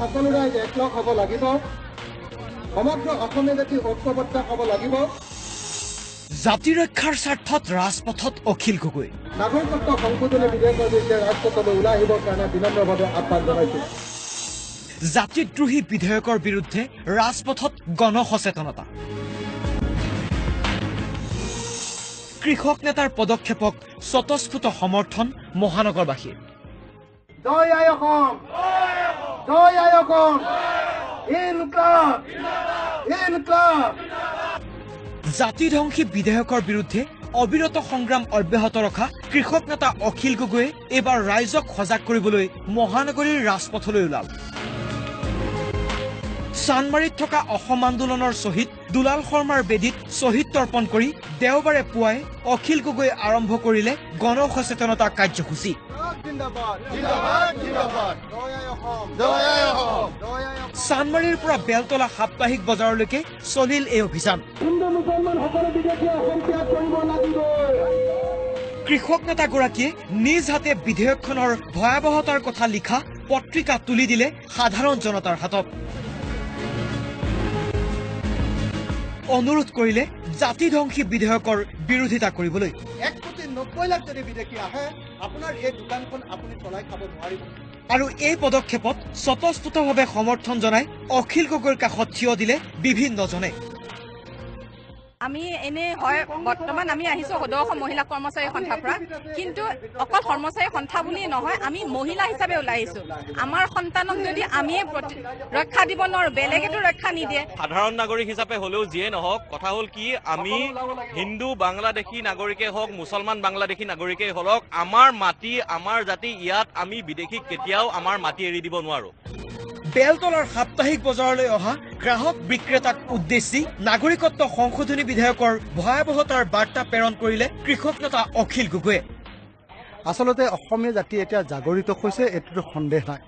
সকলো ৰাইজ একলগ হ'ব লাগিব সমগ্ৰ অসমীয়া জাতি ঐক্যবদ্ধ হ'ব লাগিব জাতি ৰক্ষাৰ স্বাৰ্থত ৰাজপথত অখিল গগৈ নাগৰিকত্ব সংশোধনী বিধেয়কৰ বিৰুদ্ধে ৰাজপথলৈ ওলাই আহিবৰ কাৰণে বিনম্ৰভাৱে আহ্বান জনাইছোঁ জাতিদ্ৰোহী বিধেয়কৰ বিৰুদ্ধে ৰাজপথত গণসচেতনতা কৃষক নেতাৰ পদক্ষেপক স্বতঃস্ফূৰ্ত সমৰ্থন মহানগৰবাসীৰ জয় আই অসম জয় আই অসম ইনকলাব ইনকলাব জাতিধ্বংসী বিধেয়কৰ বিৰুদ্ধে অবিৰত সংগ্ৰাম অব্যাহত ৰখা কৃষক নেতা অখিল গগৈয়ে এইবাৰ ৰাইজক সজাগ কৰিবলৈ মহানগৰীৰ ৰাজপথলৈ ওলাল চানমাৰীত থকা অসম আন্দোলনৰ শ্বহীদ দুলাল শৰ্মাৰ বেদীত শ্বহীদ তৰ্পণ কৰি দেওবাৰে পুৱাই অখিল গগৈ আৰম্ভ কৰিলে গণসচেতনতা কাৰ্যসূচী চানমাৰীৰ পৰা বেলতলা সাপ্তাহিক বজাৰলৈকে চলিল এই অভিযান কৃষক নেতাগৰাকীয়ে নিজ হাতে বিধেয়কখনৰ ভয়াৱহতাৰ কথা লিখা পত্ৰিকা তুলি দিলে সাধাৰণ জনতাৰ হাতত অনুৰোধ কৰিলে জাতিধ্বংসী বিধেয়কৰ বিৰোধিতা কৰিবলৈ 1,90,00,000 যদি বিদেশী আহে আপোনাৰ এই দোকানখন আপুনি চলাই খাব নোৱাৰিব আৰু এই পদক্ষেপত স্বতঃস্ফূৰ্তভাৱে সমৰ্থন জনাই অখিল গগৈৰ কাষত থিয় দিলে বিভিন্নজনে আমি এনে হয় বৰ্তমান আমি আহিছো সদৌ অসম মহিলা কৰ্মচাৰী সন্থাৰ পৰা কিন্তু অকল কৰ্মচাৰী সন্থা বুলি নহয় আমি মহিলা হিচাপে ওলাই আহিছো আমাৰ সন্তানক যদি আমি ৰক্ষা দিব নোৱাৰো বেলেগেতো ৰক্ষা নিদিয়ে সাধাৰণ নাগৰিক হিচাপে হলেও যিয়ে নহওক কথা হল কি আমি হিন্দু বাংলাদেশী নাগৰিকে হওক মুছলমান বাংলাদেশী নাগৰিকে হওক আমাৰ মাটি আমাৰ জাতি ইয়াত আমি বিদেশীক কেতিয়াও আমাৰ মাটি এৰি দিব নোৱাৰো বেলতলাৰ সাপ্তাহিক বজাৰলৈ অহা গ্ৰাহক বিক্ৰেতাক উদ্দেশ্যি নাগৰিকত্ব সংশোধনী বিধেয়কৰ ভয়াৱহতাৰ বাৰ্তা প্ৰেৰণ কৰিলে কৃষক নেতা অখিল গগৈয়ে আচলতে অসমীয়া জাতি এতিয়া জাগৰিত হৈছে এইটোতো সন্দেহ নাই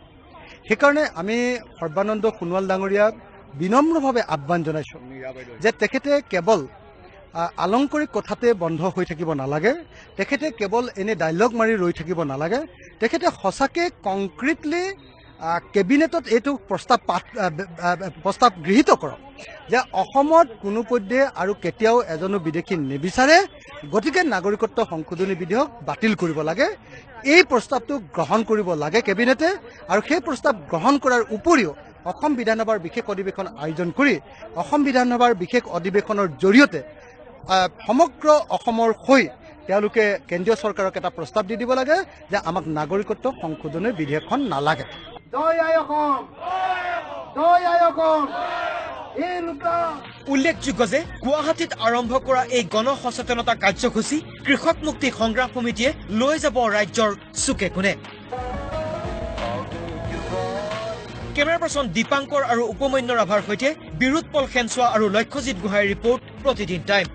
সেইকাৰণে আমি সৰ্বানন্দ সোণোৱাল ডাঙৰীয়াক বিনম্ৰভাৱে আহ্বান জনাইছোঁ যে তেখেতে কেৱল আলংকাৰিক কথাতে বন্ধ হৈ থাকিব নালাগে তেখেতে কেৱল এনে ডাইলগ মাৰি ৰৈ থাকিব নালাগে তেখেতে সঁচাকৈ কংক্ৰিটলি কেবিনেটত এইটো প্ৰস্তাৱ গৃহীত কৰক যে অসমত কোনো পধ্যে আৰু কেতিয়াও এজনো বিদেশী নিবিচাৰে গতিকে নাগৰিকত্ব সংশোধনী বিধেয়ক বাতিল কৰিব লাগে এই প্ৰস্তাৱটো গ্ৰহণ কৰিব লাগে কেবিনেটে আৰু সেই প্ৰস্তাৱ গ্ৰহণ কৰাৰ উপৰিও অসম বিধানসভাৰ বিশেষ অধিৱেশন আয়োজন কৰি অসম বিধানসভাৰ বিশেষ অধিৱেশনৰ জৰিয়তে সমগ্ৰ অসমৰ হৈ তেওঁলোকে কেন্দ্ৰীয় চৰকাৰক এটা প্ৰস্তাৱ দি দিব লাগে যে আমাক নাগৰিকত্ব সংশোধনী বিধেয়কখন নালাগে জয় আই অসম জয় আই অসম উল্লেখযোগ্য যে গুৱাহাটীত আৰম্ভ কৰা এই গণসচেতনতা কাৰ্যসূচী কৃষক মুক্তি সংগ্ৰাম সমিতিয়ে লৈ যাব ৰাজ্যৰ চুকে কোণে কেমেৰা পাৰ্চন দীপাংকৰ আৰু উপমন্য ৰাভাৰ সৈতে বিৰুৎপল খেনচোৱা আৰু লক্ষ্যজিৎ গোহাঁইৰ ৰিপৰ্ট প্ৰতিদিন টাইম